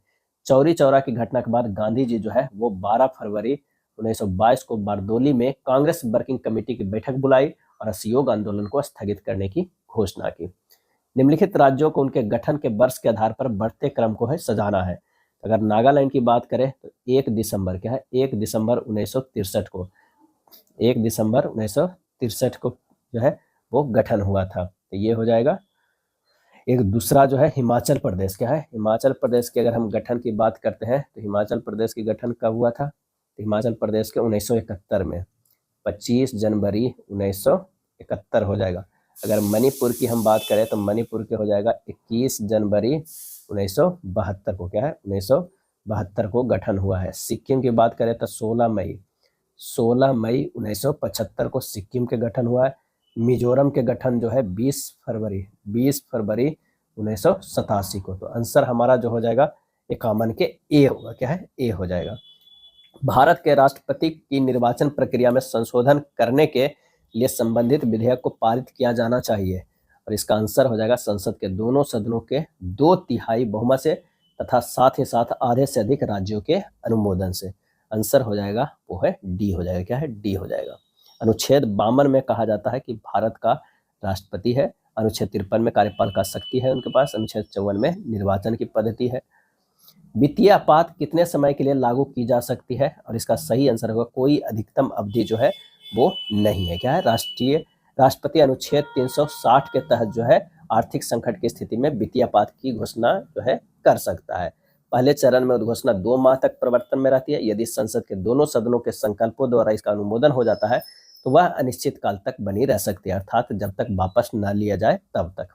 चौरी चौरा की घटना के बाद गांधी जी जो है वो 12 फरवरी 1922 को बारदोली में कांग्रेस वर्किंग कमेटी की बैठक बुलाई और असहयोग आंदोलन को स्थगित करने की घोषणा की। निम्नलिखित राज्यों को उनके गठन के वर्ष के आधार पर बढ़ते क्रम को है सजाना है। अगर नागालैंड की बात करें तो 1 दिसंबर क्या है 1 दिसंबर 1963 को 1 दिसंबर 1963 को जो है वो गठन हुआ था। तो ये हो जाएगा। एक दूसरा जो है हिमाचल प्रदेश। क्या है? हिमाचल प्रदेश के अगर हम गठन की बात करते हैं तो हिमाचल प्रदेश की गठन कब हुआ था? तो हिमाचल प्रदेश के 1971 में 25 जनवरी 1971 हो जाएगा। अगर मणिपुर की हम बात करें तो मणिपुर के हो जाएगा 21 जनवरी 1972 को। क्या है? 1972 को गठन हुआ है। सिक्किम की बात करें तो 16 मई 1975 को सिक्किम के गठन हुआ है। मिजोरम के गठन जो है 20 फरवरी 1987 को। तो आंसर हमारा जो हो जाएगा 51 के ए होगा। क्या है? ए हो जाएगा। भारत के राष्ट्रपति की निर्वाचन प्रक्रिया में संशोधन करने के लिए संबंधित विधेयक को पारित किया जाना चाहिए और इसका आंसर हो जाएगा संसद के दोनों सदनों के 2/3 बहुमत से तथा साथ ही साथ आधे से अधिक राज्यों के अनुमोदन से। आंसर हो जाएगा वो है डी हो जाएगा। क्या है? डी हो जाएगा। अनुच्छेद 52 में कहा जाता है कि भारत का राष्ट्रपति है। अनुच्छेद 53 में कार्यपालिका शक्ति है उनके पास। अनुच्छेद 54 में निर्वाचन की पद्धति है। वित्तीय आपात कितने समय के लिए लागू की जा सकती है? और इसका सही आंसर होगा कोई अधिकतम अवधि जो है वो नहीं है। क्या है? राष्ट्रपति अनुच्छेद 360 के तहत जो है आर्थिक संकट की स्थिति में वित्तीय आपात की घोषणा जो है कर सकता है। पहले चरण में घोषणा 2 माह तक प्रवर्तन में रहती है। यदि संसद के दोनों सदनों के संकल्पों द्वारा इसका अनुमोदन हो जाता है तो वह अनिश्चित काल तक बनी रह सकती है, अर्थात जब तक वापस न लिया जाए तब तक।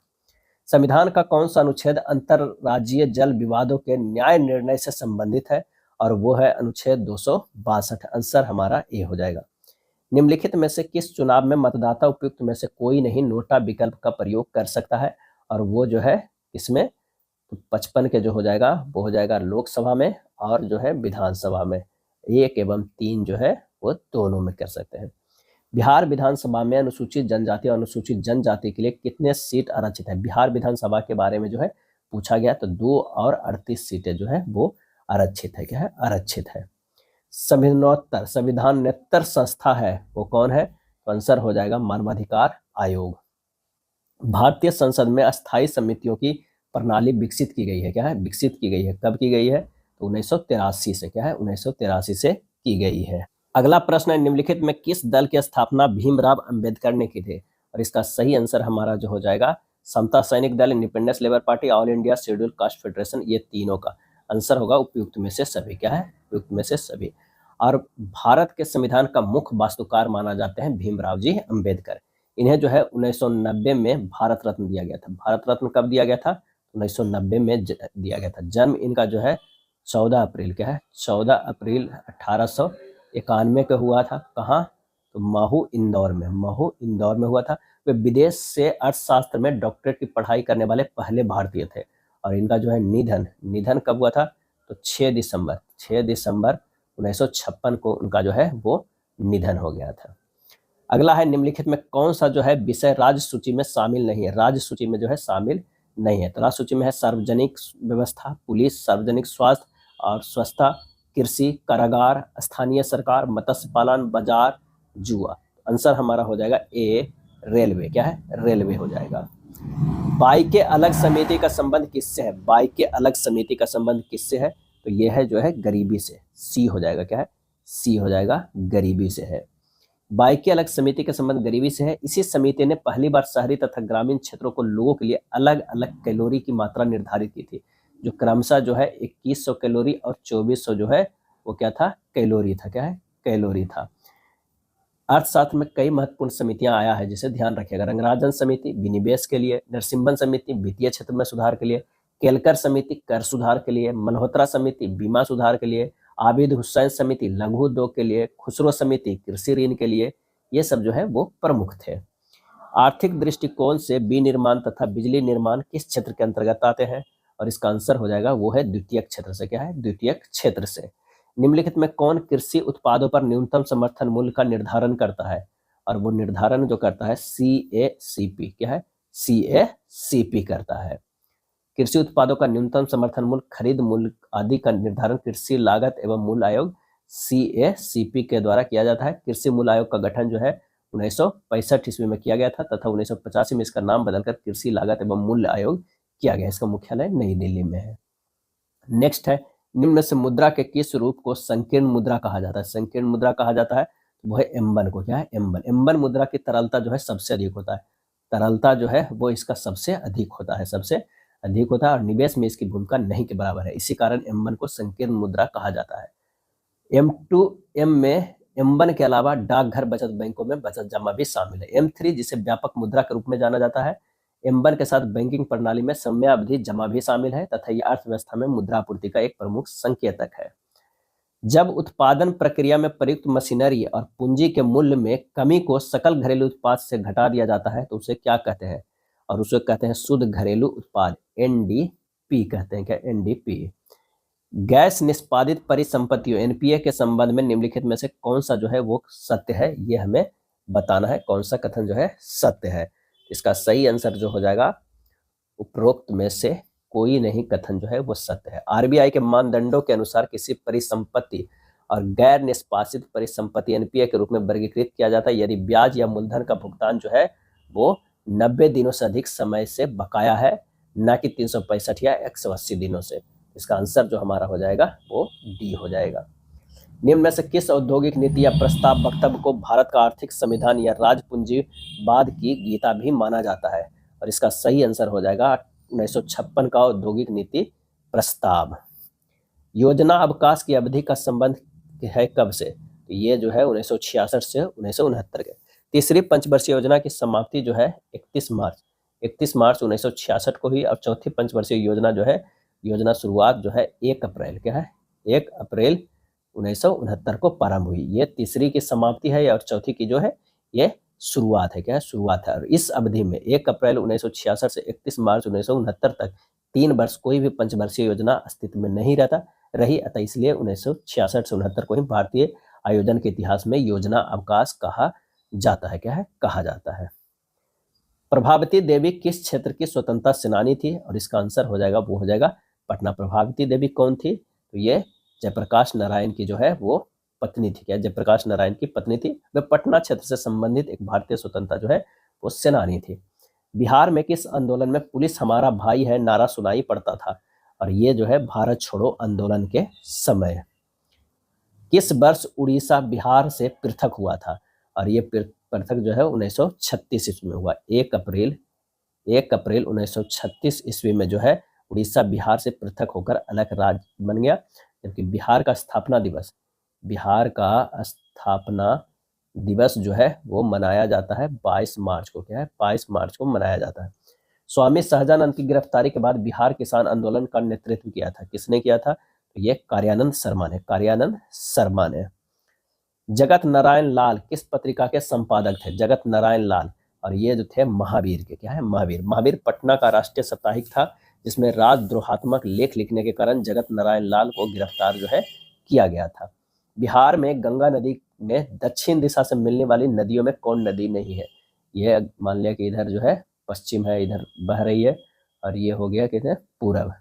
संविधान का कौन सा अनुच्छेद अंतरराज्यीय जल विवादों के न्याय निर्णय से संबंधित है? और वो है अनुच्छेद 262। आंसर हमारा ए हो जाएगा। निम्नलिखित में से किस चुनाव में मतदाता उपयुक्त में से कोई नहीं नोटा विकल्प का प्रयोग कर सकता है? और वो जो है इसमें तो 55 के जो हो जाएगा वो हो जाएगा लोकसभा में और जो है विधानसभा में। 1 एवं 3 जो है वो दोनों में कर सकते हैं। बिहार विधानसभा में अनुसूचित जनजाति और अनुसूचित जनजाति के लिए कितने सीट आरक्षित है? बिहार विधानसभा के बारे में जो है पूछा गया, तो 2 और 38 सीटें जो है वो आरक्षित है। क्या है? आरक्षित है। संविधानोत्तर संस्था है वो कौन है? तो आंसर हो जाएगा मानवाधिकार आयोग। भारतीय संसद में अस्थायी समितियों की प्रणाली विकसित की गई है। क्या है? विकसित की गई है। कब की गई है? तो 1983 से। क्या है? 1983 से की गई है। अगला प्रश्न है, निम्नलिखित में किस दल की स्थापना भीमराव अंबेडकर ने की थी? और इसका सही आंसर हमारा जो हो जाएगा समता सैनिक दल, independence labour party, all India schedule caste federation, ये तीनों का आंसर होगा उपयुक्त में से सभी। क्या है? उपयुक्त में से सभी। और भारत के संविधान का मुख्य वास्तुकार माना जाते हैं भीमराव जी अंबेडकर। इन्हें जो है 1990 में भारत रत्न दिया गया था। भारत रत्न कब दिया गया था? 1990 में दिया गया था। जन्म इनका जो है 14 अप्रैल। क्या है? 14 अप्रैल 1891 का हुआ था। कहाँ? तो महू इंदौर में। महू इंदौर में हुआ था। वे विदेश से अर्थशास्त्र में डॉक्टरेट की पढ़ाई करने वाले पहले भारतीय थे। और इनका जो है निधन कब हुआ था? तो 6 दिसंबर 1956 को उनका जो है वो निधन हो गया था। अगला है, निम्नलिखित में कौन सा जो है विषय राज्य सूची में शामिल नहीं है? राज्य सूची में जो है शामिल नहीं है। तो राज्य सूची में है सार्वजनिक व्यवस्था, पुलिस, सार्वजनिक स्वास्थ्य और स्वच्छता, कृषि, कारागार, स्थानीय सरकार, मत्स्य पालन, बाजार, जुआ। आंसर हमारा हो जाएगा ए, रेलवे। क्या है? रेलवे हो जाएगा। बाई के अलग समिति का संबंध किससे है? बाई के अलग समिति का संबंध किससे है? तो यह है जो है गरीबी से। सी हो जाएगा। क्या है? सी हो जाएगा, गरीबी से है। बाई के अलग समिति का संबंध गरीबी से है। इसी समिति ने पहली बार शहरी तथा ग्रामीण क्षेत्रों को लोगों के लिए अलग अलग कैलोरी की मात्रा निर्धारित की थी, जो क्रमशः जो है 2100 कैलोरी और 2400 जो है वो क्या था? कैलोरी था। क्या है? कैलोरी था। अर्थशास्त्र में कई महत्वपूर्ण समितियां आया है जिसे ध्यान रखिएगा। रंगराजन समिति विनिवेश के लिए, नरसिम्हन समिति वित्तीय क्षेत्र में सुधार के लिए, केलकर समिति कर सुधार के लिए, मल्होत्रा समिति बीमा सुधार के लिए, आबिद हुसैन समिति लघु उद्योग के लिए, खुसरो समिति कृषि ऋण के लिए, ये सब जो है वो प्रमुख थे। आर्थिक दृष्टिकोण से विनिर्माण तथा बिजली निर्माण किस क्षेत्र के अंतर्गत आते हैं? और इसका आंसर हो जाएगा वो है द्वितीयक क्षेत्र से। क्या है? द्वितीयक क्षेत्र से। निम्नलिखित में कौन कृषि उत्पादों पर न्यूनतम समर्थन मूल्य का निर्धारण करता है? और वो निर्धारण जो करता है CACP। क्या है? CACP करता है। कृषि उत्पादों का न्यूनतम समर्थन मूल्य, खरीद मूल्य आदि का निर्धारण कृषि लागत एवं मूल्य आयोग CACP के द्वारा किया जाता है। कृषि मूल्य आयोग का गठन जो है 1965 ईस्वी में किया गया था तथा 1985 में इसका नाम बदलकर कृषि लागत एवं मूल्य आयोग किया गया। इसका मुख्यालय नई दिल्ली में है। नेक्स्ट है, निम्न में से मुद्रा के किस रूप को संकीर्ण मुद्रा कहा जाता है? संकीर्ण मुद्रा कहा जाता है वो है एम्बन को। क्या है? एम्बन। एम्बन मुद्रा की तरलता जो है सबसे अधिक होता है। तरलता जो है वो इसका सबसे अधिक होता है, सबसे अधिक होता है, और निवेश में इसकी भूमिका नहीं के बराबर है। इसी कारण एम्बन को संकीर्ण मुद्रा कहा जाता है। M2M में एम्बन के अलावा डाकघर बचत बैंकों में बचत जमा भी शामिल है। M3 जिसे व्यापक मुद्रा के रूप में जाना जाता है, एम्बन के साथ बैंकिंग प्रणाली में समयावधि जमा भी शामिल है तथा यह अर्थव्यवस्था में मुद्रापूर्ति का एक प्रमुख संकेतक है। जब उत्पादन प्रक्रिया में प्रयुक्त मशीनरी और पूंजी के मूल्य में कमी को सकल घरेलू उत्पाद से घटा दिया जाता है तो उसे क्या कहते हैं? और उसे कहते हैं शुद्ध घरेलू उत्पाद, NDP कहते हैं। क्या? NDP। गैस निष्पादित परिसंपत्तियों NPA के संबंध में निम्नलिखित में से कौन सा जो है वो सत्य है, ये हमें बताना है। कौन सा कथन जो है सत्य है? इसका सही आंसर जो हो जाएगा उपरोक्त में से कोई नहीं कथन जो है वो सत्य है। RBI के मानदंडों के अनुसार किसी परिसंपत्ति और गैर निष्पादित परिसंपत्ति NPA के रूप में वर्गीकृत किया जाता है यदि ब्याज या मूलधन का भुगतान जो है वो 90 दिनों से अधिक समय से बकाया है, न कि 365 या 180 दिनों से। इसका आंसर जो हमारा हो जाएगा वो डी हो जाएगा। निम्न में से किस औद्योगिक नीति या प्रस्ताव वक्तव्य को भारत का आर्थिक संविधान या राजपूंजीवाद की गीता भी माना जाता है? और इसका सही आंसर हो जाएगा 1956 का औद्योगिक नीति प्रस्ताव। योजना अवकाश की अवधि का संबंध है कब से? तो ये जो है 1966 से 1969 के। तीसरी पंचवर्षीय योजना की समाप्ति जो है 31 मार्च 1966 को हुई, और चौथी पंचवर्षीय योजना जो है योजना शुरुआत जो है 1 अप्रैल। क्या है? 1 अप्रैल 1969 को प्रारंभ हुई। ये तीसरी की समाप्ति है और चौथी की जो है ये शुरुआत है। क्या है? शुरुआत है। और इस अवधि में 1 अप्रैल 1966 से 31 मार्च 1969 तक 3 वर्ष कोई भी पंचवर्षीय योजना अस्तित्व में नहीं रही, अतः इसलिए 1966 से 69 को ही भारतीय आयोजन के इतिहास में योजना अवकाश कहा जाता है, क्या है, कहा जाता है। प्रभावती देवी किस क्षेत्र की स्वतंत्रता सेनानी थी? और इसका आंसर हो जाएगा, वो हो जाएगा पटना। प्रभावती देवी कौन थी? तो ये जयप्रकाश नारायण की जो है वो पत्नी थी। क्या जयप्रकाश नारायण की पत्नी थी? वे पटना क्षेत्र से संबंधित एक भारतीय स्वतंत्रता जो है वो सेनानी थी। बिहार में किस आंदोलन में पुलिस हमारा भाई है नारा सुनाई पड़ता था? और ये जो है भारत छोड़ो आंदोलन के समय। किस वर्ष उड़ीसा बिहार से पृथक हुआ था? और ये पृथक जो है 1936 ईस्वी में हुआ। 1 अप्रैल 1936 ईस्वी में जो है उड़ीसा बिहार से पृथक होकर अलग राज्य बन गया। जबकि बिहार का स्थापना दिवस जो है वो मनाया जाता है 22 मार्च को। क्या है, 22 मार्च को मनाया जाता है। स्वामी सहजानंद की गिरफ्तारी के बाद बिहार किसान आंदोलन का नेतृत्व किया था? किसने किया था? तो ये कार्यानंद शर्मा ने। जगत नारायण लाल किस पत्रिका के संपादक थे? जगत नारायण लाल, और ये जो थे महावीर के। क्या है, महावीर पटना का राष्ट्रीय साप्ताहिक था, जिसमें राजद्रोहात्मक लेख लिखने के कारण जगत नारायण लाल को गिरफ्तार जो है किया गया था। बिहार में गंगा नदी में दक्षिण दिशा से मिलने वाली नदियों में कौन नदी नहीं है? ये मान लिया कि इधर जो है पश्चिम है, इधर बह रही है, और ये हो गया कहते हैं पूरब।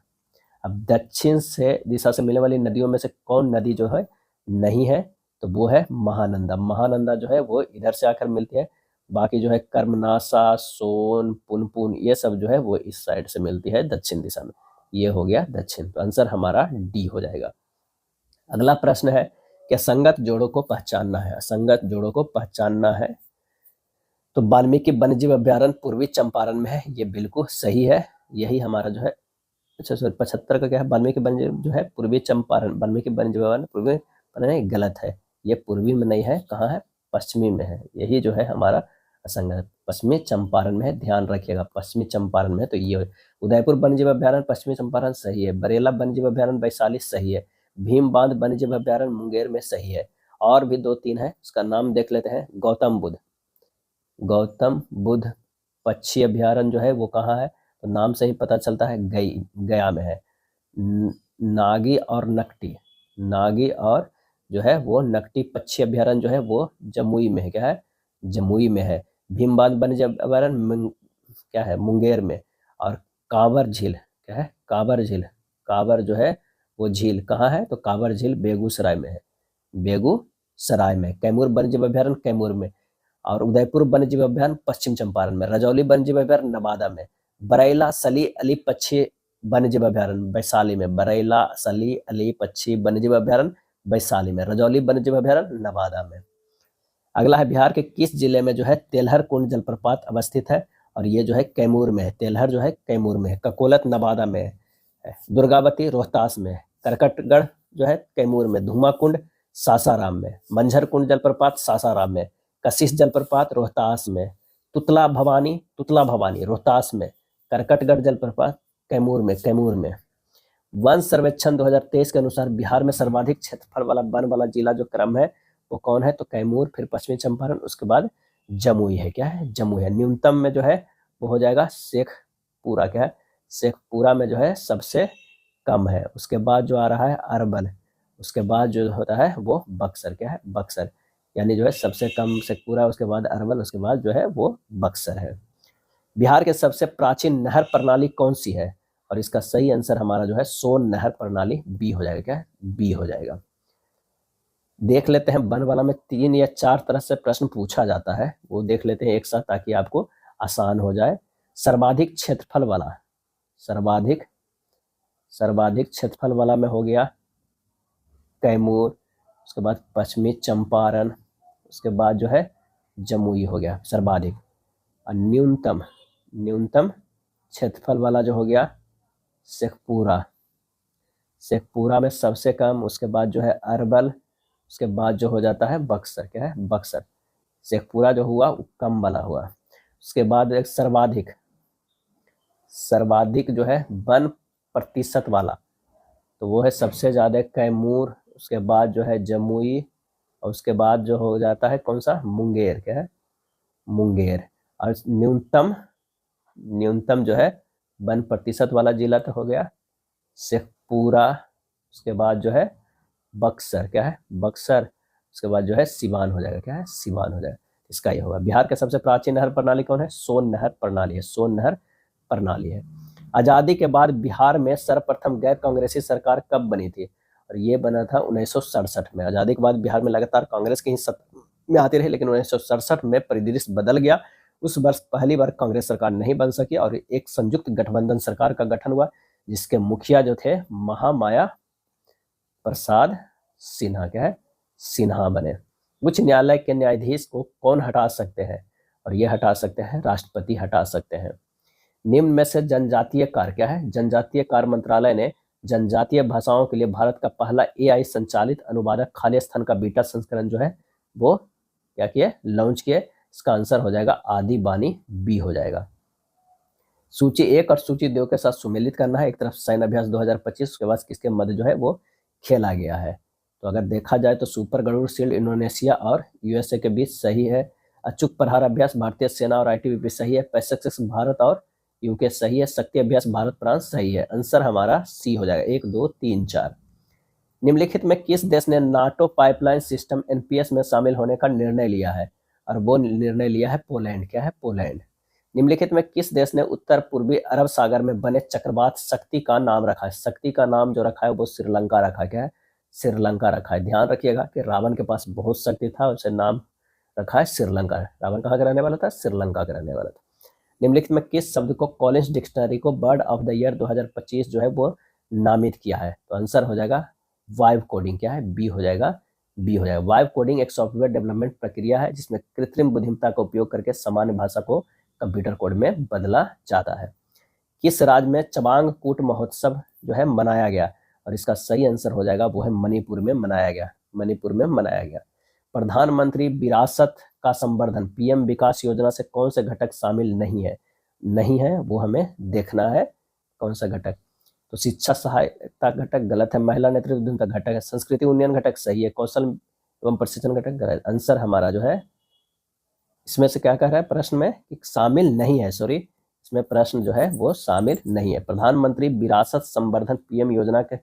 अब दक्षिण से दिशा से मिलने वाली नदियों में से कौन नदी जो है नहीं है? तो वो है महानंदा जो है वो इधर से आकर मिलती है। बाकी जो है कर्मनाशा, सोन, पुनपुन, ये सब जो है वो इस साइड से मिलती है दक्षिण दिशा में। ये हो गया दक्षिण, तो आंसर हमारा डी हो जाएगा। अगला प्रश्न है कि असंगत जोड़ों को पहचानना है। असंगत जोड़ों को पहचानना है तो वाल्मीकि वन्यजीव अभ्यारण्य पूर्वी चंपारण में है, ये बिल्कुल सही है। यही हमारा जो है, अच्छा सॉरी 75 का क्या है, वाल्मीकि वन्यजीव जो है पूर्वी चंपारण, वाल्मीकि वन्यजीव अभ्यारण्य पूर्वी नहीं, गलत है, ये पूर्वी में नहीं है, कहाँ है, पश्चिमी में है। यही जो है हमारा असंगत पश्चिमी चंपारण में है, ध्यान रखिएगा पश्चिमी चंपारण में है। तो ये उदयपुर वन्यजीव अभ्यारण्य पश्चिमी चंपारण सही है, बरेला वन्यजीव अभ्यारण्य वैशाली सही है, भीम बांध वन्यजीव अभ्यारण्य मुंगेर में सही है। और भी 2-3 है, उसका नाम देख लेते हैं। गौतम बुद्ध पक्षी अभ्यारण्य जो है वो कहाँ है? तो नाम से ही पता चलता है गया में है। नागी और जो है वो नकटी पक्षी अभ्यारण्य जो है वो जमुई में है। क्या है, जमुई में है। भीमबांध वन्यजीव अभ्यारण्य क्या है, मुंगेर में। और कांवर झील, क्या है, कांवर जो है वो झील कहाँ है? तो कांवर झील बेगूसराय में है, कैमूर वन्यजीव अभ्यारण्य कैमूर में, और उदयपुर वन्यजीव अभ्यारण्य पश्चिम चंपारण में, रजौली वन्यजीव अभ्यारण्य नवादा में, बरैला सली अली पक्षी वन्यजीव अभ्यारण्य वैशाली में, बरैला सली अली पक्षी वन्यजीव अभ्यारण्य वैशाली में, रजौली वन्यजीव अभ्यारण्य नवादा में। अगला है बिहार के किस जिले में जो है तेलहर कुंड जलप्रपात अवस्थित है? और ये जो है कैमूर में है, तेलहर जो है कैमूर में है, ककोलत नवादा में है, दुर्गावती रोहतास में है, करकटगढ़ जो है कैमूर में, धुमा कुंड सासाराम में, मंझर कुंड जलप्रपात सासाराम में, कशिश जलप्रपात रोहतास में, तुतला भवानी रोहतास में, करकटगढ़ जलप्रपात कैमूर में। वन सर्वेक्षण 2023 के अनुसार बिहार में सर्वाधिक क्षेत्रफल वाला वन वाला जिला जो क्रम है वो कौन है? तो कैमूर, फिर पश्चिमी चंपारण, उसके बाद जमुई है। क्या है, जमुई है। न्यूनतम में जो है वो हो जाएगा शेखपुरा। क्या है, शेखपुरा में जो है सबसे कम है। उसके बाद जो आ रहा है अरवल, उसके बाद जो होता है वो बक्सर। क्या है, बक्सर, यानी जो है सबसे कम शेखपुरा, उसके बाद अरवल, उसके बाद जो है वो बक्सर है। बिहार के सबसे प्राचीन नहर प्रणाली कौन सी है? और इसका सही आंसर हमारा जो है सोन नहर प्रणाली, बी हो जाएगा। क्या है, बी हो जाएगा। देख लेते हैं वन वाला में 3 या 4 तरह से प्रश्न पूछा जाता है, वो देख लेते हैं एक साथ ताकि आपको आसान हो जाए। सर्वाधिक क्षेत्रफल वाला में हो गया कैमूर, उसके बाद पश्चिमी चंपारण, उसके बाद जो है जमुई हो गया सर्वाधिक। और न्यूनतम क्षेत्रफल वाला जो हो गया शेखपुरा में सबसे कम, उसके बाद जो है अरवल, उसके बाद जो हो जाता है बक्सर। क्या है, बक्सर। शेखपुरा जो हुआ वो कम वाला हुआ। उसके बाद एक सर्वाधिक जो है 1% वाला, तो वो है सबसे ज़्यादा कैमूर, उसके बाद जो है जमुई, और उसके बाद जो हो जाता है कौन सा, मुंगेर। क्या है, मुंगेर। और न्यूनतम जो है 1% वाला जिला तो हो गया शेखपुरा, उसके बाद जो है बक्सर। क्या है, बक्सर, उसके बाद जो है सिवान हो जाएगा। क्या है, सिवान हो जाएगा। इसका ये होगा। बिहार के सबसे प्राचीन नहर प्रणाली कौन है? सोन नहर प्रणाली है, सोन नहर प्रणाली है। आजादी के बाद बिहार में सर्वप्रथम गैर कांग्रेसी सरकार कब बनी थी? और ये बना था 1967 में। आजादी के बाद बिहार में लगातार कांग्रेस की ही सत्ता में आती रही, लेकिन 1967 में परिदृश्य बदल गया। उस वर्ष पहली बार कांग्रेस सरकार नहीं बन सकी और एक संयुक्त गठबंधन सरकार का गठन हुआ, जिसके मुखिया जो थे महामाया प्रसाद सिन्हा, क्या है? सिन्हा बने। उच्च न्यायालय के न्यायाधीश को कौन हटा सकते हैं? और ये हटा सकते हैं, राष्ट्रपति हटा सकते हैं। निम्न में से जनजातीय कार्य क्या है? जनजातीय कार्य मंत्रालय ने जनजातीय भाषाओं के लिए भारत का पहला AI संचालित अनुवादक खाली स्थान का बीटा संस्करण जो है वो क्या किए? लॉन्च किए। इसका आंसर हो जाएगा आदि बानी, बी हो जाएगा। सूची 1 और सूची 2 के साथ सुमेलित करना है। एक तरफ सैन्य अभ्यास 2025, उसके बाद किसके मध्य जो है वो खेला गया है। तो अगर देखा जाए तो सुपर गरुड़ शील्ड इंडोनेशिया और USA के बीच सही है। अचूक प्रहार अभ्यास भारतीय सेना और ITBP सही है। पैसिफिक भारत और UK सही है। शक्ति अभ्यास भारत फ्रांस सही है। आंसर हमारा सी हो जाएगा, 1 2 3 4। निम्नलिखित में किस देश ने नाटो पाइपलाइन सिस्टम NPS में शामिल होने का निर्णय लिया है? और वो निर्णय लिया है पोलैंड, क्या है? पोलैंड। निम्नलिखित में किस देश ने उत्तर पूर्वी अरब सागर में बने चक्रवात शक्ति का नाम रखा है? शक्ति का नाम जो रखा है वो श्रीलंका रखा है, क्या है? श्रीलंका रखा है। ध्यान रखिएगा कि रावण के पास बहुत शक्ति था, उसे नाम रखा है श्रीलंका। रावण कहाँ का रहने वाला था? श्रीलंका का रहने वाला था। निम्नलिखित में किस शब्द को कॉलिंस डिक्शनरी को बर्ड ऑफ द ईयर 2025 जो है वो नामित किया है? तो आंसर हो जाएगा वाइब कोडिंग, क्या है? बी हो जाएगा, बी हो जाएगा। वाइब कोडिंग एक सॉफ्टवेयर डेवलपमेंट प्रक्रिया है जिसमें कृत्रिम बुद्धिमत्ता का उपयोग करके सामान्य भाषा को कंप्यूटर कोड में बदला जाता है। किस राज्य में चबांग कूट महोत्सव जो है मनाया गया? और इसका सही आंसर हो जाएगा वो है मणिपुर में मनाया गया, मणिपुर में मनाया गया। प्रधानमंत्री विरासत का संवर्धन PM विकास योजना से कौन से घटक शामिल नहीं है? नहीं है वो हमें देखना है कौन सा घटक। तो शिक्षा सहायता घटक गलत है। महिला नेतृत्व उद्यमिता घटक है। संस्कृति उन्नयन घटक सही है। कौशल एवं प्रशिक्षण घटक गलत। आंसर हमारा जो है इसमें से क्या कह रहा है प्रश्न में कि शामिल नहीं है, सॉरी इसमें प्रश्न जो है वो शामिल नहीं है। प्रधानमंत्री विरासत संवर्धन PM योजना के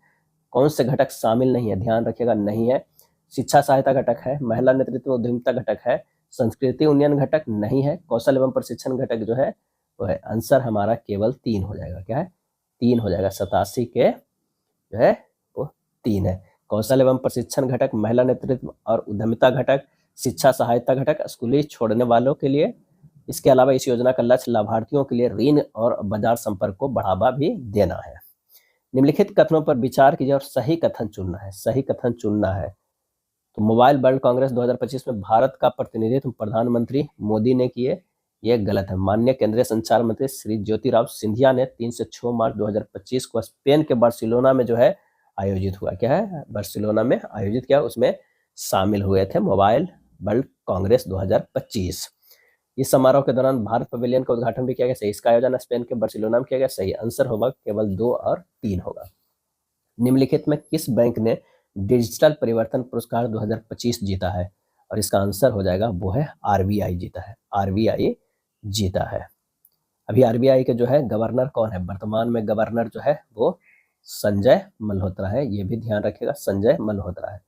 कौन से घटक शामिल नहीं है? ध्यान रखिएगा, नहीं है। शिक्षा सहायता घटक है। महिला नेतृत्व उद्यमिता घटक है। संस्कृति उन्नयन घटक नहीं है। कौशल एवं प्रशिक्षण घटक जो है वो है। आंसर हमारा केवल 3 हो जाएगा, क्या है? 3 हो जाएगा। 87 के जो है वो 3 है। कौशल एवं प्रशिक्षण घटक, महिला नेतृत्व और उद्यमिता घटक, शिक्षा सहायता घटक स्कूली छोड़ने वालों के लिए। इसके अलावा इस योजना का लक्ष्य लाभार्थियों के लिए ऋण और बाजार संपर्क को बढ़ावा भी देना है। निम्नलिखित कथनों पर विचार कीजिए और सही कथन चुनना है, सही कथन चुनना है। तो मोबाइल वर्ल्ड कांग्रेस 2025 में भारत का प्रतिनिधित्व प्रधानमंत्री मोदी ने किए, ये गलत है। माननीय केंद्रीय संचार मंत्री श्री ज्योतिराव सिंधिया ने 3 से 6 मार्च 2025 को स्पेन के बार्सिलोना में जो है आयोजित हुआ, क्या है? बार्सिलोना में आयोजित किया, उसमें शामिल हुए थे मोबाइल वर्ल्ड कांग्रेस 2025। इस समारोह के दौरान भारत पवेलियन का उद्घाटन भी किया गया, सही। इसका आयोजन स्पेन के बार्सिलोना में किया गया, सही। आंसर होगा केवल 2 और 3 होगा। निम्नलिखित में किस बैंक ने डिजिटल परिवर्तन पुरस्कार 2025 जीता है? और इसका आंसर हो जाएगा वो है RBI जीता है, RBI जीता है। अभी RBI के जो है गवर्नर कौन है? वर्तमान में गवर्नर जो है वो संजय मल्होत्रा है, ये भी ध्यान रखिएगा, संजय मल्होत्रा है।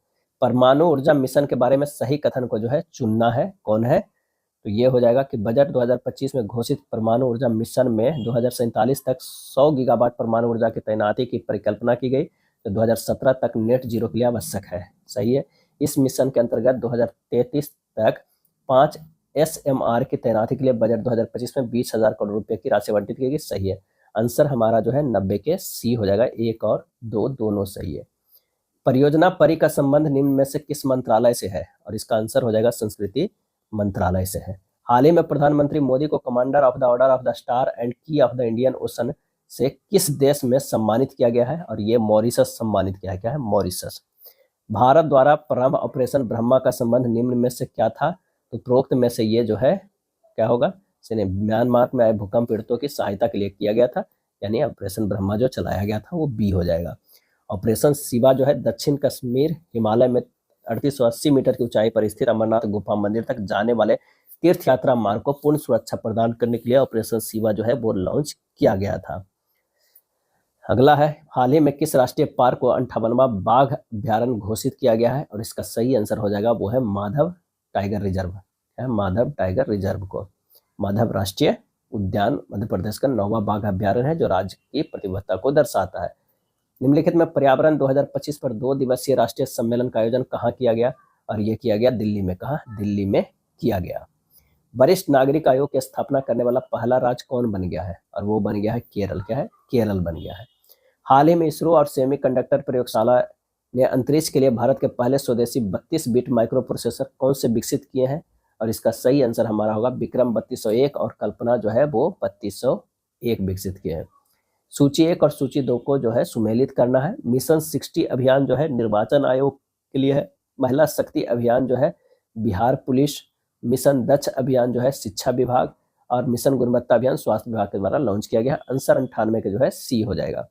परमाणु ऊर्जा मिशन के बारे में सही कथन को जो है चुनना है, कौन है? तो ये हो जाएगा कि बजट 2025 में घोषित परमाणु ऊर्जा मिशन में 2047 तक 100 गीगावाट परमाणु ऊर्जा की तैनाती की परिकल्पना की गई, तो 2017 तक नेट जीरो के लिए आवश्यक है, सही है। इस मिशन के अंतर्गत 2033 तक 5 SMR की तैनाती के लिए बजट 2025 में 20,000 करोड़ रुपए की राशि आवंटित की गई, सही है। आंसर हमारा जो है 90 के सी हो जाएगा, 1 और 2 दोनों सही है। परियोजना परि का संबंध निम्न में से किस मंत्रालय से है? और इसका आंसर हो जाएगा संस्कृति मंत्रालय से है। हाल ही में प्रधानमंत्री मोदी को commander of the order of the star and की ऑफ द इंडियन ओशन से किस देश में सम्मानित किया गया है? और ये मॉरिशस सम्मानित किया है, क्या है? मॉरिशस। भारत द्वारा प्रारंभ ऑपरेशन ब्रह्मा का संबंध निम्न में से क्या था? तो उपरोक्त में से ये जो है क्या होगा? म्यांमार में आए भूकंप पीड़ितों की सहायता के लिए किया गया था, यानी ऑपरेशन ब्रह्मा जो चलाया गया था वो बी हो जाएगा। ऑपरेशन शिवा जो है दक्षिण कश्मीर हिमालय में 3880 मीटर की ऊंचाई पर स्थित अमरनाथ गुफा मंदिर तक जाने वाले तीर्थ यात्रा मार्ग को पूर्ण सुरक्षा प्रदान करने के लिए ऑपरेशन शिवा जो है वो लॉन्च किया गया था। अगला है, हाल ही में किस राष्ट्रीय पार्क को 58वां बाघ अभ्यारण्य घोषित किया गया है? और इसका सही आंसर हो जाएगा वो है माधव टाइगर रिजर्व, है माधव टाइगर रिजर्व को। माधव राष्ट्रीय उद्यान मध्य प्रदेश का 9वां बाघ अभ्यारण्य है जो राज्य की प्रतिबद्धता को दर्शाता है। निम्नलिखित में पर्यावरण 2025 पर 2 दिवसीय राष्ट्रीय सम्मेलन का आयोजन कहाँ किया गया? और ये किया गया दिल्ली में। कहाँ? दिल्ली में किया गया। वरिष्ठ नागरिक आयोग की स्थापना करने वाला पहला राज्य कौन बन गया है? और वो बन गया है केरल। क्या है? केरल बन गया है। हाल ही में इसरो और सेमीकंडक्टर प्रयोगशाला ने अंतरिक्ष के लिए भारत के पहले स्वदेशी 32 बिट माइक्रो प्रोसेसर कौन से विकसित किए हैं? और इसका सही आंसर हमारा होगा विक्रम 3201 और कल्पना जो है वो 3201 विकसित किए हैं। सूची 1 और सूची 2 को जो है सुमेलित करना है। मिशन 60 अभियान जो है निर्वाचन आयोग के लिए है। महिला शक्ति अभियान जो है बिहार पुलिस, मिशन दक्ष अभियान जो है शिक्षा विभाग और मिशन गुणवत्ता अभियान स्वास्थ्य विभाग के द्वारा लॉन्च किया गया। आंसर 98 के जो है सी हो जाएगा।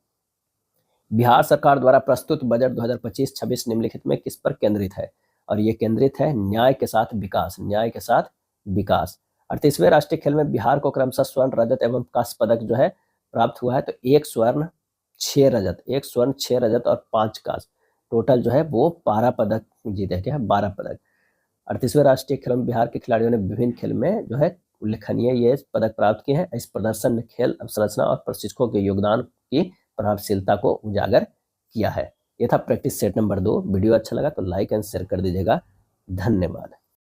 बिहार सरकार द्वारा प्रस्तुत बजट 2025-26 निम्नलिखित में किस पर केंद्रित है? और ये केंद्रित है न्याय के साथ विकास। न्याय के साथ विकास। 38वें राष्ट्रीय खेल में बिहार को क्रमशः स्वर्ण, रजत एवं कांस्य पदक जो है प्राप्त हुआ है। तो 1 स्वर्ण 6 रजत, 1 स्वर्ण 6 रजत और 5 कांस्य, टोटल जो है वो 12 पदक जीते। क्या है? 12 पदक। 38वें राष्ट्रीय खेलों में बिहार के खिलाड़ियों ने विभिन्न खेल में जो है उल्लेखनीय ये पदक प्राप्त किए हैं। इस प्रदर्शन ने खेल अवसंरचना और प्रशिक्षकों के योगदान की प्रभावशीलता को उजागर किया है। यह था प्रैक्टिस सेट नंबर 2। वीडियो अच्छा लगा तो लाइक एंड शेयर कर दीजिएगा। धन्यवाद।